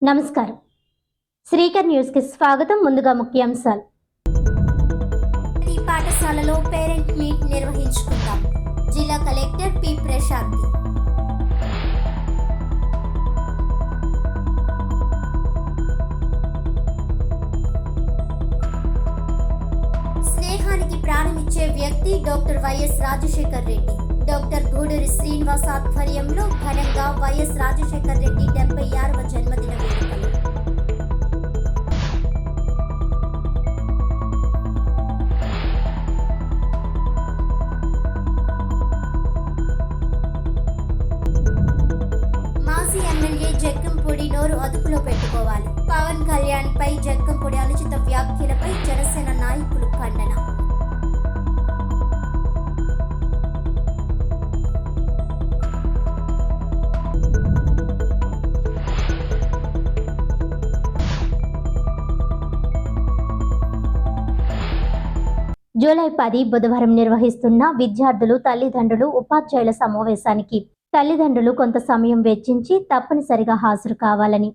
నమస్కారం. శ్రీకర్ న్యూస్ కి స్వాగతం. ముందుగా ముఖ్యాంశాలు. ఈ పాఠశాలలో పేరెంట్ మీట్ నిర్వహించుకుందాం. జిల్లా కలెక్టర్ పి ప్రశాంతి. స్నేహానికి ప్రాణమిచ్చే వ్యక్తి doctor YS Rajasekhar Reddy. Doctor Guduri Srinivas ఆధ్వర్యంలో ఘనంగా వైఎస్ రాజశేఖర్ రెడ్డి 76వ జన్మదిన వేడుకలు. మాజీ ఎమ్మెల్యే జక్కంపూడి నోరు అదుపులో పెట్టుకోవాలి. పవన్ కళ్యాణ్ పై జక్కంపూడి అనుచిత వ్యాఖ్యలపై జనసేన నాయకులు ఖండన. జూలై 10 బుధవారం నిర్వహిస్తున్న విద్యార్థులు, తల్లిదండ్రులు, ఉపాధ్యాయుల సమావేశానికి తల్లిదండ్రులు కొంత సమయం వెచ్చించి తప్పనిసరిగా హాజరు కావాలని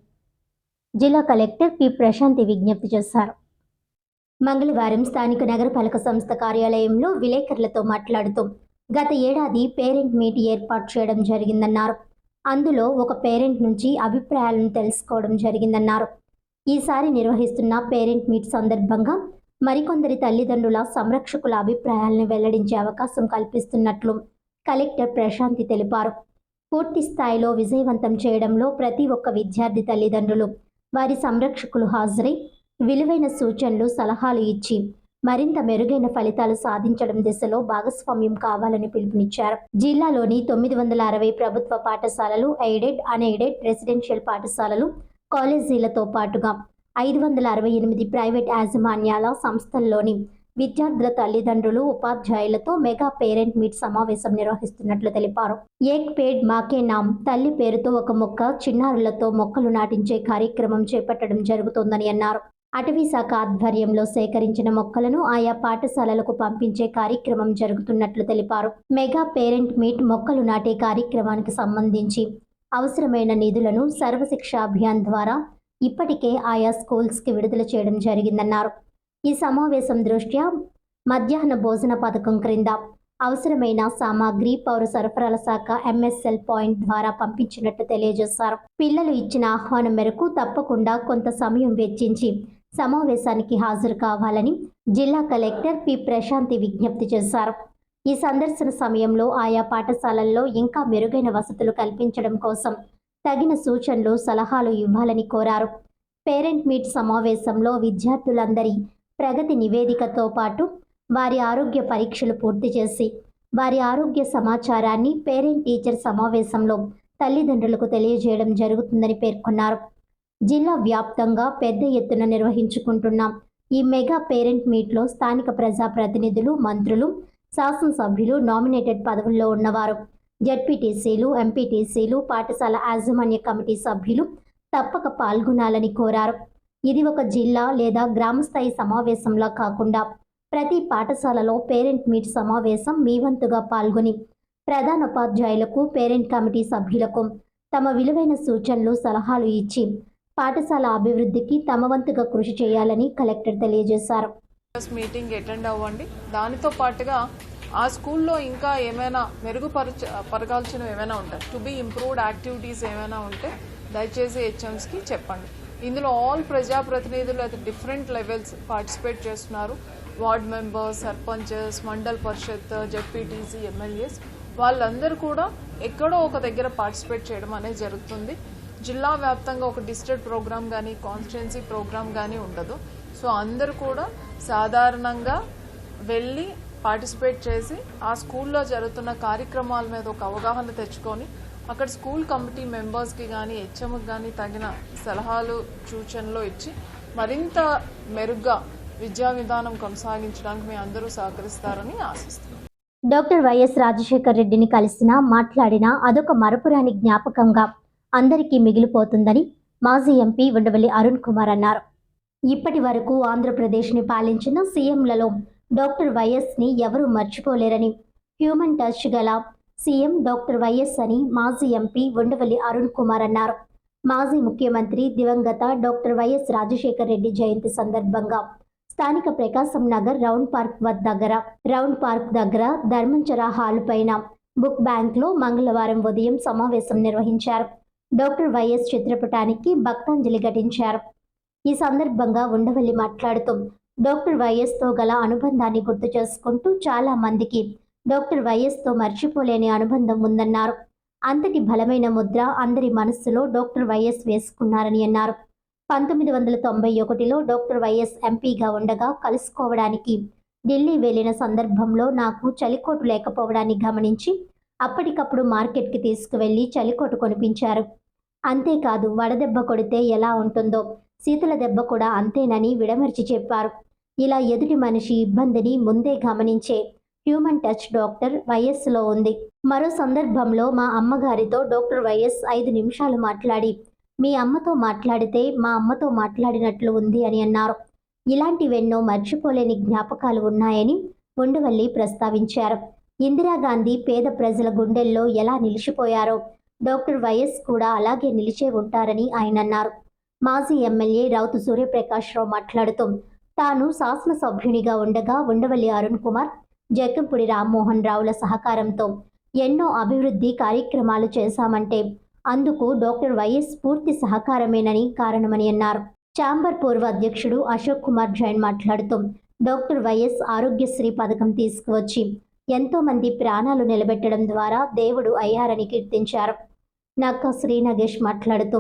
జిల్లా కలెక్టర్ పి ప్రశాంతి విజ్ఞప్తి చేశారు. మంగళవారం స్థానిక నగరపాలక సంస్థ కార్యాలయంలో విలేకరులతో మాట్లాడుతూ గత ఏడాది పేరెంట్ మీట్ ఏర్పాటు చేయడం జరిగిందన్నారు. అందులో ఒక పేరెంట్ నుంచి అభిప్రాయాలను తెలుసుకోవడం జరిగిందన్నారు. ఈసారి నిర్వహిస్తున్న పేరెంట్ మీట్ సందర్భంగా మరికొందరి తల్లిదండ్రుల సంరక్షకుల అభిప్రాయాలను వెల్లడించే అవకాశం కల్పిస్తున్నట్లు కలెక్టర్ ప్రశాంతి తెలిపారు. పూర్తి స్థాయిలో విజయవంతం చేయడంలో ప్రతి ఒక్క విద్యార్థి తల్లిదండ్రులు, వారి సంరక్షకులు హాజరై విలువైన సూచనలు, సలహాలు ఇచ్చి మరింత మెరుగైన ఫలితాలు సాధించడం దిశలో భాగస్వామ్యం కావాలని పిలుపునిచ్చారు. జిల్లాలోని 960 ప్రభుత్వ పాఠశాలలు, ఎయిడెడ్, అన్ఎయిడెడ్, రెసిడెన్షియల్ పాఠశాలలు, కాలేజీలతో పాటుగా 568 ప్రైవేట్ యాజమాన్యాల సంస్థల్లోని విద్యార్థుల తల్లిదండ్రులు, ఉపాధ్యాయులతో మెగా పేరెంట్ మీట్ సమావేశం నిర్వహిస్తున్నట్లు తెలిపారు. ఏక్ పేడ్ మాకే నామ్, తల్లి పేరుతో ఒక మొక్క, చిన్నారులతో మొక్కలు నాటించే కార్యక్రమం చేపట్టడం జరుగుతోందని అన్నారు. అటవీ శాఖ ఆధ్వర్యంలో సేకరించిన మొక్కలను ఆయా పాఠశాలలకు పంపించే కార్యక్రమం జరుగుతున్నట్లు తెలిపారు. మెగా పేరెంట్ మీట్ మొక్కలు నాటే కార్యక్రమానికి సంబంధించి అవసరమైన నిధులను సర్వశిక్ష అభియాన్ ద్వారా ఇప్పటికే ఆయా స్కూల్స్కి విడుదల చేయడం జరిగిందన్నారు. ఈ సమావేశం దృష్ట్యా మధ్యాహ్న భోజన పథకం క్రింద అవసరమైన సామాగ్రి పౌర సరఫరాల శాఖ MSL పాయింట్ ద్వారా పంపించినట్టు తెలియజేశారు. పిల్లలు ఇచ్చిన ఆహ్వానం మేరకు తప్పకుండా కొంత సమయం వెచ్చించి సమావేశానికి హాజరు కావాలని జిల్లా కలెక్టర్ పి ప్రశాంతి విజ్ఞప్తి చేశారు. ఈ సందర్శన సమయంలో ఆయా పాఠశాలల్లో ఇంకా మెరుగైన వసతులు కల్పించడం కోసం తగిన సూచనలు, సలహాలు ఇవ్వాలని కోరారు. పేరెంట్ మీట్ సమావేశంలో విద్యార్థులందరి ప్రగతి నివేదికతో పాటు వారి ఆరోగ్య పరీక్షలు పూర్తి చేసి వారి ఆరోగ్య సమాచారాన్ని పేరెంట్ టీచర్ సమావేశంలో తల్లిదండ్రులకు తెలియజేయడం జరుగుతుందని పేర్కొన్నారు. జిల్లా వ్యాప్తంగా పెద్ద ఎత్తున నిర్వహించుకుంటున్న ఈ మెగా పేరెంట్ మీట్లో స్థానిక ప్రజాప్రతినిధులు, మంత్రులు, శాసనసభ్యులు, నామినేటెడ్ పదవుల్లో ఉన్నవారు, జడ్పీటీసీలు, ఎంపీటీసీలు, పాఠశాల యాజమాన్య కమిటీ సభ్యులు తప్పక పాల్గొనాలని కోరారు. ఇది ఒక జిల్లా లేదా గ్రామస్థాయి సమావేశంలా కాకుండా ప్రతి పాఠశాలలో పేరెంట్ మీట్ సమావేశం మీ వంతుగా పాల్గొని ప్రధానోపాధ్యాయులకు, పేరెంట్ కమిటీ సభ్యులకు తమ విలువైన సూచనలు, సలహాలు ఇచ్చి పాఠశాల అభివృద్ధికి తమ వంతుగా కృషి చేయాలని కలెక్టర్ తెలియజేశారు. మీటింగ్ అటెండ్ అవ్వండి. దానితో పాటుగా ఆ స్కూల్లో ఇంకా ఏమైనా మెరుగుపరగాల్సినవి ఏమైనా ఉంటాయి, టు బి ఇంప్రూవ్డ్ యాక్టివిటీస్ ఏమైనా ఉంటే దయచేసి హెచ్ఎంస్కి చెప్పండి. ఇందులో ఆల్ ప్రజాప్రతినిధులు అయితే డిఫరెంట్ లెవెల్స్ పార్టిసిపేట్ చేస్తున్నారు. వార్డ్ మెంబర్స్, సర్పంచెస్, మండల్ పరిషత్, జెడ్పీటీసీ, ఎమ్మెల్యేస్ వాళ్ళందరూ కూడా ఎక్కడో ఒక దగ్గర పార్టిసిపేట్ చేయడం అనేది జరుగుతుంది. జిల్లా వ్యాప్తంగా ఒక డిస్ట్రిక్ట్ ప్రోగ్రామ్ కానీ, కాన్స్టిట్యున్సీ ప్రోగ్రామ్ కానీ ఉండదు. సో అందరూ కూడా సాధారణంగా వెళ్ళి పార్టిసిపేట్ చేసి ఆ స్కూల్లో జరుగుతున్న కార్యక్రమాల మీద ఒక అవగాహన తెచ్చుకొని అక్కడ స్కూల్ కమిటీ మెంబర్స్కి కానీ, హెచ్ఎంకి కానీ తగిన సలహాలు, సూచనలు ఇచ్చి మరింత మెరుగ్గా విద్యా విధానం కొనసాగించడానికి మీ అందరూ సహకరిస్తారని ఆశిస్తున్నాను. డాక్టర్ వైఎస్ రాజశేఖర్ రెడ్డిని కలిసినా, మాట్లాడినా అదొక మరపురాని జ్ఞాపకంగా అందరికీ మిగిలిపోతుందని మాజీ ఎంపీ ఉండవల్లి అరుణ్ కుమార్ అన్నారు. ఇప్పటి వరకు ఆంధ్రప్రదేశ్ని పాలించిన సీఎంలలో డాక్టర్ వైఎస్ని ఎవరూ మర్చిపోలేరని, హ్యూమన్ టచ్ గల సీఎం డాక్టర్ వైఎస్ అని మాజీ ఎంపీ ఉండవల్లి అరుణ్ కుమార్ అన్నారు. మాజీ ముఖ్యమంత్రి దివంగత డాక్టర్ వైఎస్ రాజశేఖర్ రెడ్డి జయంతి సందర్భంగా స్థానిక ప్రకాశం నగర్ రౌండ్ పార్క్ దగ్గర ధర్మంచర హాల్ పైన బుక్ బ్యాంక్లో మంగళవారం ఉదయం సమావేశం నిర్వహించారు. డాక్టర్ వైఎస్ చిత్రపటానికి భక్తాంజలి ఘటించారు. ఈ సందర్భంగా ఉండవల్లి మాట్లాడుతూ డాక్టర్ వైఎస్తో గల అనుబంధాన్ని గుర్తు చేసుకుంటూ చాలా మందికి డాక్టర్ వైఎస్తో మర్చిపోలేని అనుబంధం ఉందన్నారు. అంతటి బలమైన ముద్ర అందరి మనస్సులో డాక్టర్ వైఎస్ వేసుకున్నారని అన్నారు. 1991లో డాక్టర్ వైఎస్ ఎంపీగా ఉండగా కలుసుకోవడానికి ఢిల్లీ వెళ్లిన సందర్భంలో నాకు చలికోటు లేకపోవడాన్ని గమనించి అప్పటికప్పుడు మార్కెట్కి తీసుకువెళ్లి చలికోటు కొనిపించారు. అంతేకాదు వడదెబ్బ కొడితే ఎలా ఉంటుందో శీతల దెబ్బ కూడా అంతేనని విడమర్చి చెప్పారు. ఇలా ఎదుటి మనిషి ఇబ్బందిని ముందే గమనించే హ్యూమన్ టచ్ డాక్టర్ వైఎస్లో ఉంది. మరో సందర్భంలో మా అమ్మగారితో డాక్టర్ వైఎస్ 5 నిమిషాలు మాట్లాడి మీ అమ్మతో మాట్లాడితే మా అమ్మతో మాట్లాడినట్లు ఉంది అని అన్నారు. ఇలాంటివెన్నో మర్చిపోలేని జ్ఞాపకాలు ఉన్నాయని ఉండవల్లి ప్రస్తావించారు. ఇందిరాగాంధీ పేద ప్రజల గుండెల్లో ఎలా నిలిచిపోయారో డాక్టర్ వైఎస్ కూడా అలాగే నిలిచే ఉంటారని ఆయన అన్నారు. మాజీ ఎమ్మెల్యే రౌతు సూర్యప్రకాశ్రావు మాట్లాడుతూ తాను శాసనసభ్యునిగా ఉండగా ఉండవల్లి అరుణ్ కుమార్, జక్కంపూడి రామ్మోహన్ రావుల సహకారంతో ఎన్నో అభివృద్ధి కార్యక్రమాలు చేశామంటే అందుకు డాక్టర్ వైఎస్ పూర్తి సహకారమేనని కారణమని అన్నారు. ఛాంబర్ పూర్వ అధ్యక్షుడు అశోక్ కుమార్ జైన్ మాట్లాడుతూ డాక్టర్ వైఎస్ ఆరోగ్యశ్రీ పథకం తీసుకువచ్చి ఎంతో మంది ప్రాణాలు నిలబెట్టడం ద్వారా దేవుడు అయ్యారని కీర్తించారు. నక్క శ్రీ నగేష్ మాట్లాడుతూ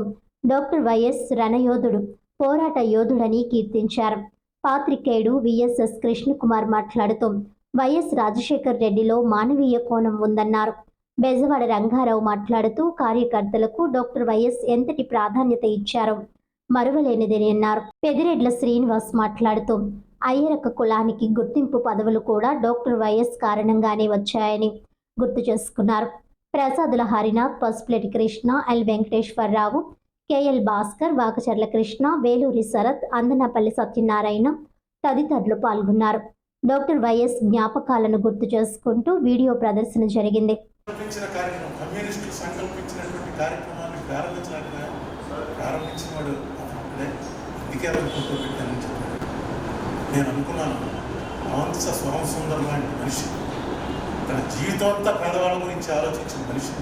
డాక్టర్ వైఎస్ రణయోధుడు, పోరాట యోధుడని కీర్తించారు. పాత్రికేయుడు విఎస్ఎస్ కృష్ణకుమార్ మాట్లాడుతూ వైఎస్ రాజశేఖర్ రెడ్డిలో మానవీయ కోణం ఉందన్నారు. బెజవాడ రంగారావు మాట్లాడుతూ కార్యకర్తలకు డాక్టర్ వైఎస్ ఎంతటి ప్రాధాన్యత ఇచ్చారో మరువలేనిదని అన్నారు. పెదిరెడ్ల శ్రీనివాస్ మాట్లాడుతూ అయ్యరక కులానికి గుర్తింపు పదవులు కూడా డాక్టర్ వైఎస్ కారణంగానే వచ్చాయని గుర్తు చేసుకున్నారు. ప్రసాదుల హరినాథ్, పసుపులెటి కృష్ణ, ఎల్ వెంకటేశ్వరరావు, కేఎల్ భాస్కర్, వాకచర్ల కృష్ణ, వేలూరి శరత్, అందనపల్లి సత్యనారాయణ తదితరులు పాల్గొన్నారు. డాక్టర్ వైఎస్ జ్ఞాపకాలను గుర్తు చేసుకుంటూ వీడియో ప్రదర్శన జరిగింది. కమ్యూనిస్టులు సంకల్పించినటువంటి కార్యక్రమాన్ని ప్రారంభించిన వాడు అందుకే పెట్టానని చెప్పాడు. నేను అనుకున్నాను అవంశ స్వరం సుందర్ లాంటి మనిషి, తన జీవితం అంతా పేదవాళ్ళ గురించి ఆలోచించిన మనిషి,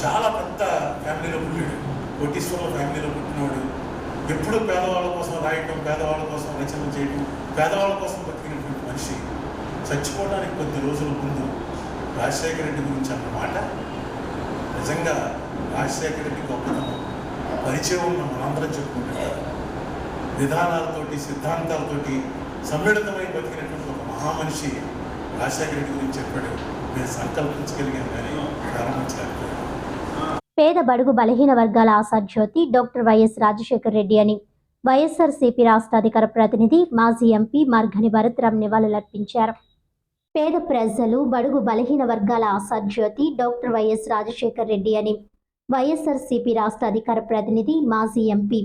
చాలా పెద్ద ఫ్యామిలీలో పుట్టాడు, కోటీశ్వరుల ఫ్యామిలీలో పుట్టినవాడు. ఎప్పుడూ పేదవాళ్ళ కోసం రాయటం, పేదవాళ్ళ కోసం రచన చేయటం, పేదవాళ్ళ కోసం బతికినటువంటి మనిషి చచ్చిపోవడానికి కొద్ది రోజుల ముందు రాజశేఖర రెడ్డి గురించి అన్నమాట నిజంగా రాజశేఖర రెడ్డి గొప్పతనం పరిచయం ఉన్న మనందరం చెప్పుకుంటారు. విధానాలతోటి సిద్ధాంతాలతోటి సమ్మిళితమై బతికినటువంటి ఒక మహామనిషి రాజశేఖర రెడ్డి గురించి చెప్పాడు. నేను సంకల్పించగలిగాను కానీ ప్రారంభించలేకపోయాను. పేద బడుగు బలహీన వర్గాల ఆశాజ్యోతి డాక్టర్ వైఎస్ రాజశేఖర్ రెడ్డి అని వైఎస్ఆర్సీపీ రాష్ట్ర అధికార ప్రతినిధి మాజీ ఎంపీ మార్గని భరత్రామ్ నివాళులర్పించారు. పేద ప్రజలు, బడుగు బలహీన వర్గాల ఆశాజ్యోతి డాక్టర్ వైఎస్ రాజశేఖర్ రెడ్డి అని వైఎస్ఆర్సీపీ రాష్ట్ర అధికార ప్రతినిధి మాజీ ఎంపీ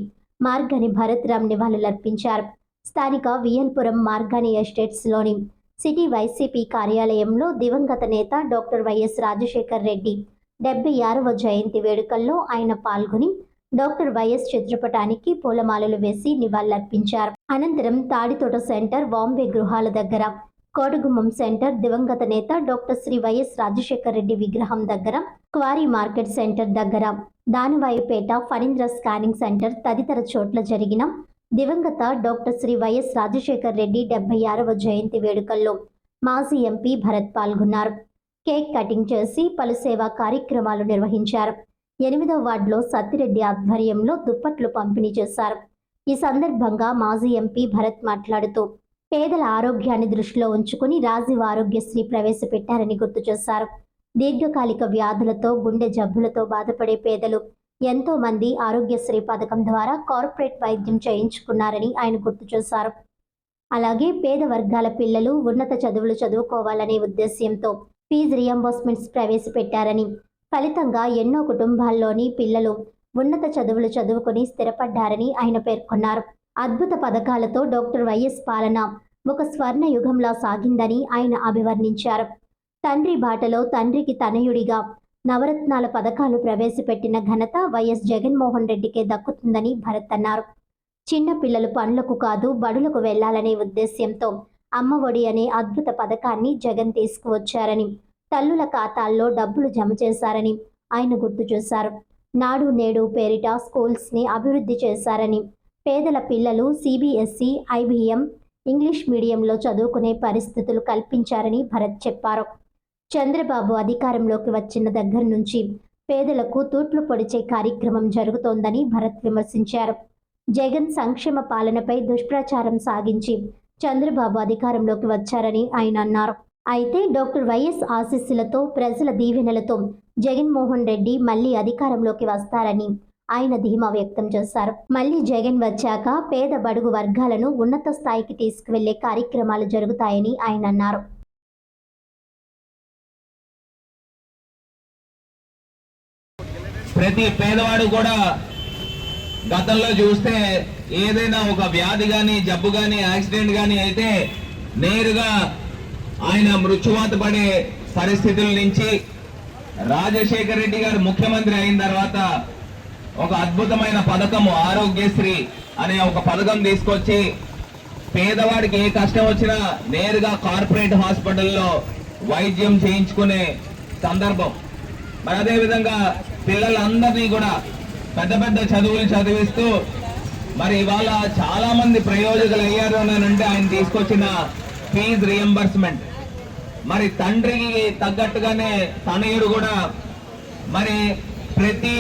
మార్గని భరత్రామ్ నివాళులర్పించారు. స్థానిక వియల్పురం మార్గని ఎస్టేట్స్లోని సిటీ వైసీపీ కార్యాలయంలో దివంగత నేత డాక్టర్ వైఎస్ రాజశేఖర్ రెడ్డి 76వ జయంతి వేడుకల్లో ఆయన పాల్గొని డాక్టర్ వైఎస్ చిత్రపటానికి పూలమాలలు వేసి నివాళులర్పించారు. అనంతరం తాడితోట సెంటర్, వాంబే గృహాల దగ్గర, కోటగుమ్మం సెంటర్, దివంగత నేత డాక్టర్ శ్రీ వైఎస్ రాజశేఖర్ రెడ్డి విగ్రహం దగ్గర, క్వారీ మార్కెట్ సెంటర్ దగ్గర, దానవాయుపేట, ఫణీంద్ర స్కానింగ్ సెంటర్ తదితర చోట్ల జరిగిన దివంగత డాక్టర్ శ్రీ వైఎస్ రాజశేఖర్ రెడ్డి 76వ జయంతి వేడుకల్లో మాజీ ఎంపీ భరత్ పాల్గొన్నారు. కేక్ కటింగ్ చేసి పలు సేవా కార్యక్రమాలు నిర్వహించారు. 8వ వార్డులో సత్తిరెడ్డి ఆధ్వర్యంలో దుప్పట్లు పంపిణీ చేశారు. ఈ సందర్భంగా మాజీ ఎంపీ భరత్ మాట్లాడుతూ పేదల ఆరోగ్యాన్ని దృష్టిలో ఉంచుకుని రాజీవ్ ఆరోగ్యశ్రీ ప్రవేశపెట్టారని గుర్తు చేశారు. దీర్ఘకాలిక వ్యాధులతో, గుండె జబ్బులతో బాధపడే పేదలు ఎంతో మంది ఆరోగ్యశ్రీ పథకం ద్వారా కార్పొరేట్ వైద్యం చేయించుకున్నారని ఆయన గుర్తు చేశారు. అలాగే పేద వర్గాల పిల్లలు ఉన్నత చదువులు చదువుకోవాలనే ఉద్దేశ్యంతో ఫీజు రియంబర్స్మెంట్స్ ప్రవేశపెట్టారని, ఫలితంగా ఎన్నో కుటుంబాల్లోని పిల్లలు ఉన్నత చదువులు చదువుకుని స్థిరపడ్డారని ఆయన పేర్కొన్నారు. అద్భుత పథకాలతో డాక్టర్ వైఎస్ పాలన ఒక స్వర్ణ యుగంలా సాగిందని ఆయన అభివర్ణించారు. తండ్రి బాటలో తండ్రికి తనయుడిగా నవరత్నాల పథకాలు ప్రవేశపెట్టిన ఘనత వైఎస్ జగన్మోహన్ రెడ్డికే దక్కుతుందని భరత్ అన్నారు. చిన్న పిల్లలు పనులకు కాదు బడులకు వెళ్లాలనే ఉద్దేశ్యంతో అమ్మఒడి అనే అద్భుత పథకాన్ని జగన్ తీసుకువచ్చారని, తల్లుల ఖాతాల్లో డబ్బులు జమ చేశారని ఆయన గుర్తు చేశారు. నాడు నేడు పేరిట స్కూల్స్ని అభివృద్ధి చేశారని, పేదల పిల్లలు CBSE, IBM, ఇంగ్లీష్ మీడియంలో చదువుకునే పరిస్థితులు కల్పించారని భరత్ చెప్పారు. చంద్రబాబు అధికారంలోకి వచ్చిన దగ్గర నుంచి పేదలకు తూట్లు పొడిచే కార్యక్రమం జరుగుతోందని భరత్ విమర్శించారు. జగన్ సంక్షేమ పాలనపై దుష్ప్రచారం సాగించి చంద్రబాబు అధికారంలోకి వచ్చారని ఆయన అన్నారు. అయితే డాక్టర్ వైఎస్ ఆశీస్సులతో, ప్రజల దీవెనలతో జగన్మోహన్ రెడ్డి మళ్లీ అధికారంలోకి వస్తారని ఆయన ధీమా వ్యక్తం చేశారు. మళ్లీ జగన్ వచ్చాక పేద బడుగు వర్గాలను ఉన్నత స్థాయికి తీసుకువెళ్లే కార్యక్రమాలు జరుగుతాయని ఆయన అన్నారు. ప్రతి పేదవాడు కూడా గతంలో చూస్తే ఏదైనా ఒక వ్యాధి కానీ, జబ్బు కానీ, యాక్సిడెంట్ కానీ అయితే నేరుగా ఆయన మృత్యువాత పడే పరిస్థితుల నుంచి రాజశేఖర రెడ్డి గారు ముఖ్యమంత్రి అయిన తర్వాత ఒక అద్భుతమైన పథకము ఆరోగ్యశ్రీ అనే ఒక పథకం తీసుకొచ్చి పేదవాడికి ఏ కష్టం వచ్చినా నేరుగా కార్పొరేట్ హాస్పిటల్లో వైద్యం చేయించుకునే సందర్భం. మరి అదేవిధంగా పిల్లలందరినీ కూడా పెద్ద పెద్ద చదువులు చదివిస్తూ మరి ఇవాళ చాలా మంది ప్రయోజకులు అయ్యారు అని అంటే ఆయన తీసుకొచ్చిన ఫీజు రియంబర్స్మెంట్. మరి తండ్రికి తగ్గట్టుగానే తనయుడు కూడా మరి ప్రతి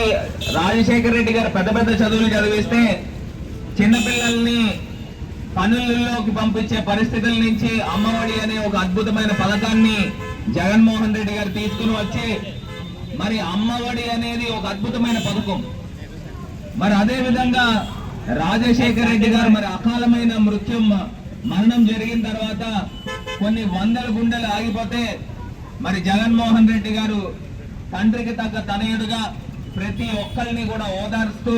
రాజశేఖర రెడ్డి గారు పెద్ద పెద్ద చదువులు చదివిస్తే చిన్నపిల్లల్ని పనులలోకి పంపించే పరిస్థితుల నుంచి అమ్మఒడి అనే ఒక అద్భుతమైన పథకాన్ని జగన్మోహన్ రెడ్డి గారు తీసుకుని వచ్చి మరి అమ్మఒడి అనేది ఒక అద్భుతమైన పథకం. మరి అదే విధంగా రాజశేఖర రెడ్డి గారు మరి అకాలమైన మరణం జరిగిన తర్వాత కొన్ని వందల గుండెలు ఆగిపోతే మరి జగన్మోహన్ రెడ్డి గారు తండ్రికి తగ్గ తనయుడుగా ప్రతి ఒక్కరిని కూడా ఓదార్స్తూ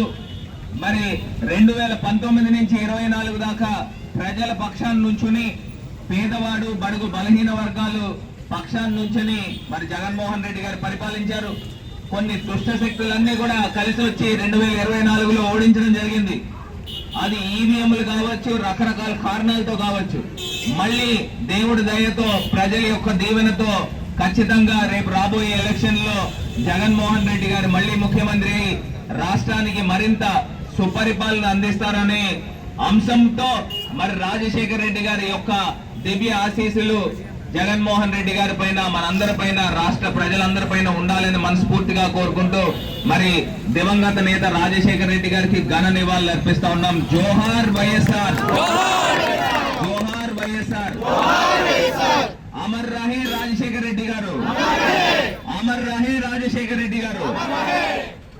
మరి 2019 నుంచి 24 దాకా ప్రజల పక్షాన్ని నుంచుని పేదవాడు బడుగు బలహీన వర్గాలు పక్షాన్ని నుంచుని మరి జగన్మోహన్ రెడ్డి గారు పరిపాలించారు. కొన్ని దుష్ట శక్తులన్నీ కూడా కలిసి వచ్చి 2024లో ఓడించడం జరిగింది. అది ఈవీఎంలు కావచ్చు, రకరకాల కారణాలతో కావచ్చు. మళ్ళీ దేవుడి దయతో, ప్రజల యొక్క దీవెనతో ఖచ్చితంగా రేపు రాబోయే ఎలక్షన్ లో జగన్మోహన్ రెడ్డి గారు మళ్ళీ ముఖ్యమంత్రి రాష్ట్రానికి మరింత సుపరిపాలన అందిస్తారనే అంశంతో మరి రాజశేఖర రెడ్డి గారి యొక్క దివ్య ఆశీస్సులు జగన్మోహన్ రెడ్డి గారి పైన, మనందరి పైన, రాష్ట్ర ప్రజలందరి పైన ఉండాలని మనస్ఫూర్తిగా కోరుకుంటూ మరి దివంగత నేత రాజశేఖర రెడ్డి గారికి ఘన నివాళులు అర్పిస్తా ఉన్నాం. జోహార్ వైఎస్ఆర్, జోహార్ వైఎస్ఆర్, అమర్ రహే రాజశేఖర రెడ్డి గారు, అమర్ రహే రాజశేఖర రెడ్డి గారు.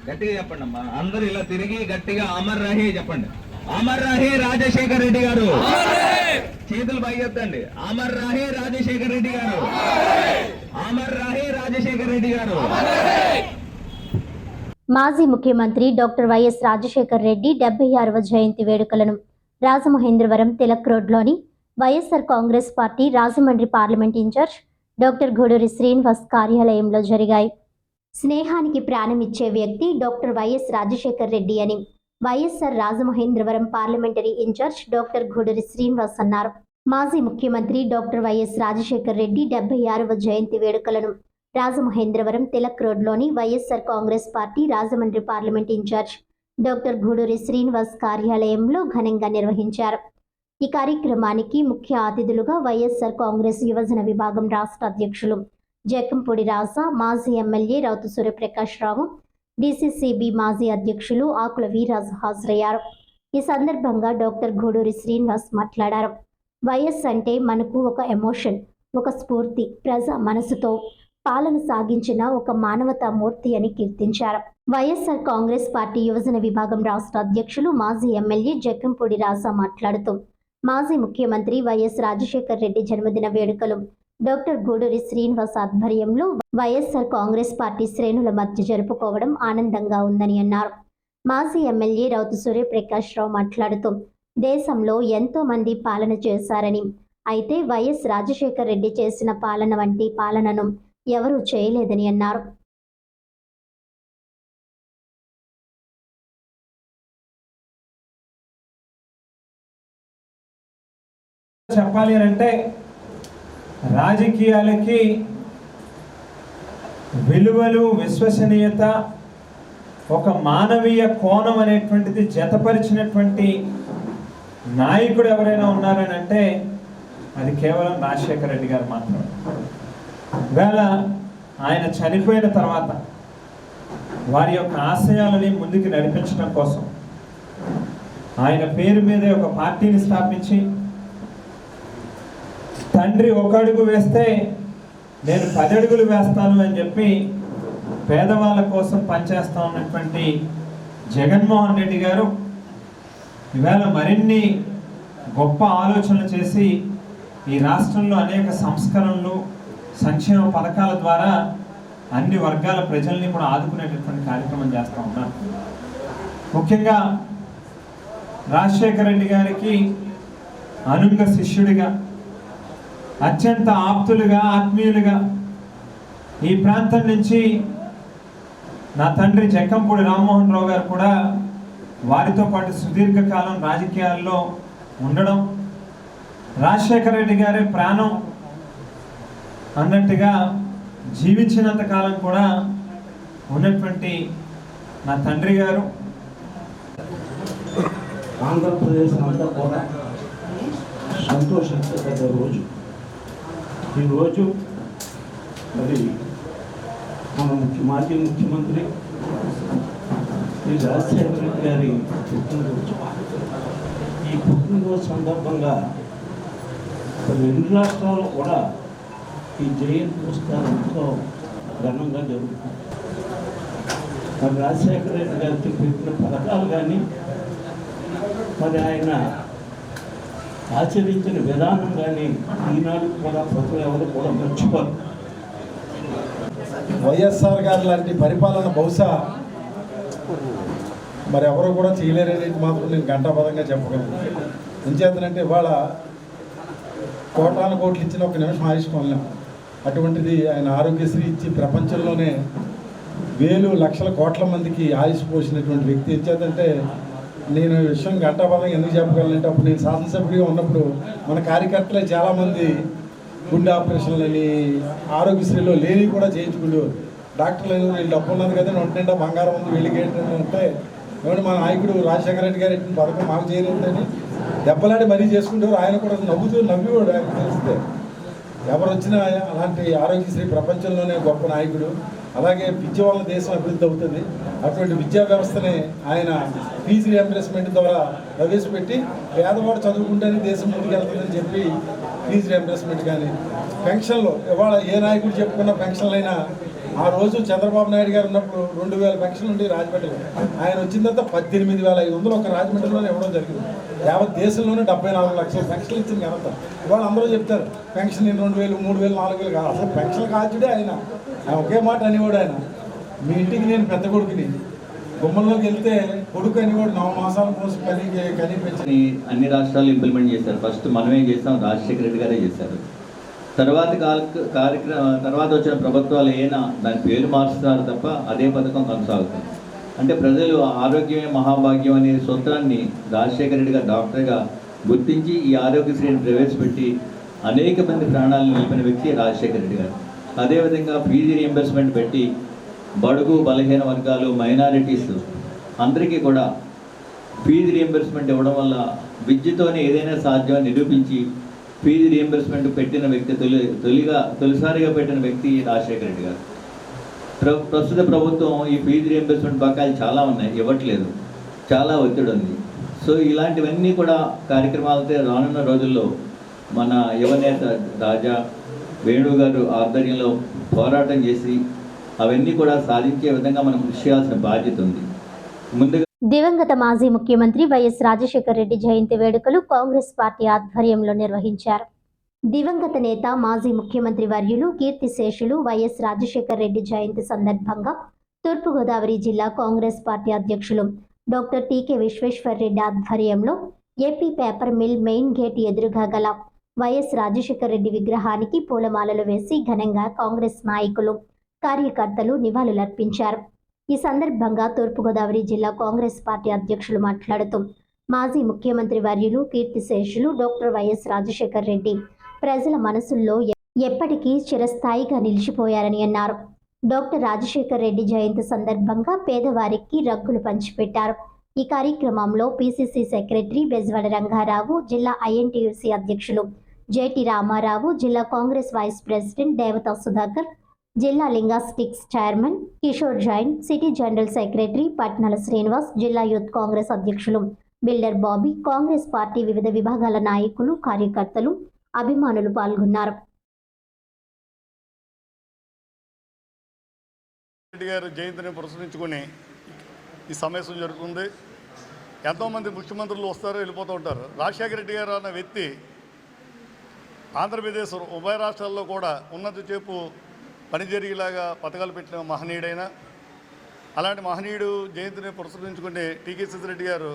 గట్టిగా చెప్పండి అమ్మా, అందరూ ఇలా తిరిగి గట్టిగా అమర్ రహే చెప్పండి. అమర్ రహే రాజశేఖర రెడ్డి గారు. చేతులు పైకెత్తండి. అమర్ రహే రాజశేఖర రెడ్డి గారు, అమర్ రహే రాజశేఖర రెడ్డి గారు. మాజీ ముఖ్యమంత్రి డాక్టర్ వైఎస్ రాజశేఖర రెడ్డి 76వ జయంతి వేడుకలను రాజమహేంద్రవరం తిలక్ రోడ్లోని YSR Congress party Rajahmundry parliament in-charge doctor Guduri Srinivas కార్యాలయంలో జరిగాయి. స్నేహానికి ప్రాణమిచ్చే వ్యక్తి డాక్టర్ వైఎస్ రాజశేఖర రెడ్డి అని YSR Rajamahendravaram parliamentary in-charge doctor Guduri Srinivas అన్నారు. మాజీ ముఖ్యమంత్రి డాక్టర్ వైఎస్ రాజశేఖర రెడ్డి 76వ జయంతి వేడుకలను రాజమహేంద్రవరం తిలక్ రోడ్లోని YSR Congress party Rajahmundry parliament in-charge doctor Guduri Srinivas కార్యాలయంలో ఘనంగా నిర్వహించారు. ఈ కార్యక్రమానికి ముఖ్య అతిథులుగా వైఎస్ఆర్ కాంగ్రెస్ యువజన విభాగం రాష్ట్ర అధ్యక్షులు జక్కంపూడి రాజా, మాజీ ఎమ్మెల్యే రౌతు సూర్యప్రకాష్ రావు, DCCB మాజీ అధ్యక్షులు ఆకుల వీరాజు హాజరయ్యారు. ఈ సందర్భంగా డాక్టర్ గూడూరి శ్రీనివాస్ మాట్లాడారు. వైఎస్ అంటే మనకు ఒక ఎమోషన్, ఒక స్ఫూర్తి, ప్రజా మనసుతో పాలన సాగించిన ఒక మానవతా మూర్తి అని కీర్తించారు. వైఎస్ఆర్ కాంగ్రెస్ పార్టీ యువజన విభాగం రాష్ట్ర అధ్యక్షులు మాజీ ఎమ్మెల్యే జక్కంపూడి రాజా మాట్లాడుతూ మాజీ ముఖ్యమంత్రి వైఎస్ రాజశేఖర రెడ్డి జన్మదిన వేడుకలు డాక్టర్ గూడూరి శ్రీనివాస్ ఆధ్వర్యంలో వైఎస్ఆర్ కాంగ్రెస్ పార్టీ శ్రేణుల మధ్య జరుపుకోవడం ఆనందంగా ఉందని అన్నారు. మాజీ ఎమ్మెల్యే రౌతు సూర్యప్రకాష్ రావు మాట్లాడుతూ దేశంలో ఎంతో మంది పాలన చేశారని, అయితే వైఎస్ రాజశేఖర రెడ్డి చేసిన పాలన వంటి పాలనను ఎవరూ చేయలేదని అన్నారు. చెప్పాలి అంటే రాజకీయాలకి విలువలు, విశ్వసనీయత, ఒక మానవీయ కోణం అనేటువంటిది జతపరిచినటువంటి నాయకుడు ఎవరైనా ఉన్నారని అంటే అది కేవలం రాజశేఖర రెడ్డి గారు మాత్రమే. ఇవాళ ఆయన చనిపోయిన తర్వాత వారి యొక్క ఆశయాలని ముందుకు నడిపించడం కోసం ఆయన పేరు మీదే ఒక పార్టీని స్థాపించి, తండ్రి ఒక అడుగు వేస్తే నేను 10 అడుగులు వేస్తాను అని చెప్పి పేదవాళ్ళ కోసం పనిచేస్తా ఉన్నటువంటి జగన్మోహన్ రెడ్డి గారు ఇవాళ మరిన్ని గొప్ప ఆలోచనలు చేసి ఈ రాష్ట్రంలో అనేక సంస్కరణలు, సంక్షేమ పథకాల ద్వారా అన్ని వర్గాల ప్రజల్ని కూడా ఆదుకునేటటువంటి కార్యక్రమం చేస్తూ ఉన్నారు. ముఖ్యంగా రాజశేఖర రెడ్డి గారికి అనుంగ శిష్యుడిగా, అత్యంత ఆప్తులుగా, ఆత్మీయులుగా ఈ ప్రాంతం నుంచి నా తండ్రి జక్కంపూడి రామ్మోహన్ రావు గారు కూడా వారితో పాటు సుదీర్ఘకాలం రాజకీయాల్లో ఉండడం, రాజశేఖర రెడ్డి గారి ప్రాణం అన్నట్టుగా జీవించినంత కాలం కూడా ఉన్నటువంటి నా తండ్రి గారు ఆంధ్రప్రదేశ్ అంతా కూడా సంతోషించదగ్గ రోజు. ఈరోజు మరి మన మాజీ ముఖ్యమంత్రి శ్రీ రాజశేఖర రెడ్డి గారి పుట్టినరోజు. ఈ పుట్టినరోజు సందర్భంగా రెండు రాష్ట్రాల్లో కూడా ఈ జయంతి పుస్తకాలతో ఘనంగా జరుగుతుంది. మరి రాజశేఖర రెడ్డి గారికి పెట్టిన పథకాలు కానీ, మరి ఆయన ఆచరించిన విధానం కానీ ఈనాడు కూడా ప్రజలు ఎవరు కూడా మర్చిపోరు. వైఎస్ఆర్ గారు లాంటి పరిపాలన బహుశా మరి ఎవరు కూడా చేయలేరనేది మాత్రం నేను ఘంటాపదంగా చెప్పగలను. ఎంచేతనంటే ఇవాళ కోటాను కోట్లు ఇచ్చిన ఒక నిమిషం ఆయుష్కోలేం. అటువంటిది ఆయన ఆరోగ్యశ్రీ ఇచ్చి ప్రపంచంలోనే వేలు లక్షల కోట్ల మందికి ఆయుష్ పోసినటువంటి వ్యక్తి. ఎంచేతంటే నేను ఈ విషయం ఘంటాపదంగా ఎందుకు చెప్పగలనంటే, అప్పుడు నేను శాసనసభ్యుడిగా ఉన్నప్పుడు మన కార్యకర్తలే చాలామంది గుండె ఆపరేషన్లని ఆరోగ్యశ్రీలో లేని కూడా చేయించుకునేవారు. డాక్టర్లు వీళ్ళు డబ్బు ఉన్నది కదా, ఒంటి నిండా బంగారం ఉంది, వీళ్ళకి ఏంటంటే ఏమంటే మా నాయకుడు రాజశేఖర రెడ్డి గారు ఇట్టిన పథకం మాకు చేయలేదని దెబ్బలాడి మరీ చేసుకుంటేవారు. ఆయన కూడా నవ్వేవాడు. ఆయన తెలిస్తే ఎవరు వచ్చినా అలాంటి ఆరోగ్యశ్రీ ప్రపంచంలోనే గొప్ప నాయకుడు. అలాగే విద్య వల్ల దేశం అభివృద్ధి అవుతుంది. అటువంటి విద్యా వ్యవస్థని ఆయన ఫీజు రియంబర్స్మెంట్ ద్వారా ప్రవేశపెట్టి పేదవాడు చదువుకుంటేనే దేశం ముందుకెళ్తుందని చెప్పి ఫీజు రియంబర్స్మెంట్ కానీ, పెన్షన్లు ఇవాళ ఏ నాయకుడు చెప్పుకున్న పెన్షన్లైనా ఆ రోజు చంద్రబాబు నాయుడు గారు ఉన్నప్పుడు 2000 పెన్షన్లు ఉండి రాజమండ్రిలో, ఆయన వచ్చిన తర్వాత 18,500 ఒక రాజమండ్రిలోనే ఇవ్వడం జరిగింది. యావత్ దేశంలోనే 74 లక్షల పెన్షన్లు ఇచ్చింది ఘనత. ఇవాళ అందరూ చెప్తారు పెన్షన్ 2,000, 3,000, 4,000 కాదు. అసలు పెన్షన్ కాల్చుడే ఆయన ఒకే మాట అనేవాడు. ఆయన మీ ఇంటికి నేను పెద్ద కొడుకుని, గుమ్మంలోకి వెళ్తే కొడుకు అనేవాడు 9 మాసాల కోసం కనీ పెంచి అన్ని రాష్ట్రాలు ఇంప్లిమెంట్ చేశారు. ఫస్ట్ మనమే చేస్తాం, రాజశేఖర రెడ్డి గారే చేశారు. తర్వాత వచ్చిన ప్రభుత్వాలు ఏనా దాని పేరు మారుస్తారు తప్ప అదే పథకం కొనసాగుతుంది. అంటే ప్రజలు ఆరోగ్యమే మహాభాగ్యం అనే సూత్రాన్ని రాజశేఖర రెడ్డి గారు డాక్టర్గా గుర్తించి ఈ ఆరోగ్యశ్రేణిని ప్రవేశపెట్టి అనేక మంది ప్రాణాలను నిలిపిన వ్యక్తి రాజశేఖర రెడ్డి గారు. అదేవిధంగా ఫీజు రియంబర్స్మెంట్ పెట్టి బడుగు బలహీన వర్గాలు, మైనారిటీస్ అందరికీ కూడా ఫీజు రియంబర్స్మెంట్ ఇవ్వడం వల్ల విద్యతోనే ఏదైనా సాధ్యం నిరూపించి ఫీజు రియంబర్స్మెంట్ పెట్టిన వ్యక్తి తొలిసారిగా పెట్టిన వ్యక్తి రాజశేఖర రెడ్డి గారు. ప్రస్తుత ప్రభుత్వం ఈ ఫీజు రియంబర్స్మెంట్ బకాయిలు చాలా ఉన్నాయి, ఇవ్వట్లేదు, చాలా ఒత్తిడి ఉంది. సో ఇలాంటివన్నీ కూడా కార్యక్రమాలతో రానున్న రోజుల్లో మన యువనేత రాజా వేణు గారు ఆధ్వర్యంలో పోరాటం చేసి అవన్నీ కూడా సాధించే విధంగా మనం కృషి చేయాల్సిన బాధ్యత ఉంది. ముందుగా దివంగత మాజీ ముఖ్యమంత్రి వైఎస్ రాజశేఖర రెడ్డి జయంతి వేడుకలు కాంగ్రెస్ పార్టీ ఆధ్వర్యంలో నిర్వహించారు. దివంగత నేత మాజీ ముఖ్యమంత్రి వర్యులు కీర్తిశేషులు వైఎస్ రాజశేఖర రెడ్డి జయంతి సందర్భంగా తూర్పుగోదావరి జిల్లా కాంగ్రెస్ పార్టీ అధ్యక్షులు డాక్టర్ టీకే విశ్వేశ్వరరెడ్డి ఆధ్వర్యంలో AP paper mill main gate ఎదురుగా గల వైఎస్ రాజశేఖర రెడ్డి విగ్రహానికి పూలమాలలు వేసి ఘనంగా కాంగ్రెస్ నాయకులు, కార్యకర్తలు నివాళులర్పించారు. ఈ సందర్భంగా తూర్పుగోదావరి జిల్లా కాంగ్రెస్ పార్టీ అధ్యక్షులు మాట్లాడుతూ మాజీ ముఖ్యమంత్రి వర్యులు కీర్తిశేషులు డాక్టర్ వైఎస్ రాజశేఖర్ రెడ్డి ప్రజల మనసుల్లో ఎప్పటికీ చిరస్థాయిగా నిలిచిపోయారని అన్నారు. డాక్టర్ రాజశేఖర్ రెడ్డి జయంతి సందర్భంగా పేదవారికి రగ్గులు పంచిపెట్టారు. ఈ కార్యక్రమంలో పిసిసి సెక్రటరీ బెజవాడ రంగారావు, జిల్లా ఐఎన్టీయూసీ అధ్యక్షులు జేటి రామారావు, జిల్లా కాంగ్రెస్ వైస్ ప్రెసిడెంట్ దేవతా సుధాకర్, జిల్లా linguistics chairman Kishore Jain, city general secretary Patnala Srinivas, జిల్లా యూత్ కాంగ్రెస్ అధ్యక్షులు బిల్డర్ బాబీ, కాంగ్రెస్ పార్టీ వివిధ విభాగాల నాయకులు, కార్యకర్తలు, అభిమానులు పాల్గొన్నారు. రెడ్డి గారు జయంతిని పురస్కరించుకొని ఈ సమావేశం జరుగుతుంది. ఎంతోమంది ముఖ్యమంత్రులు వస్తారు, వెళ్ళిపోతూ ఉంటారు. రాజశేఖర రెడ్డి గారు అన్న వ్యక్తి ఆంధ్రప్రదేశ్ ఉభయ రాష్ట్రాల్లో కూడా ఉన్నత చేపు పని జరిగేలాగా పథకాలు పెట్టిన మహనీయుడైన అలాంటి మహనీయుడు జయంతిని పురస్కరించుకుని టీకే రెడ్డి గారు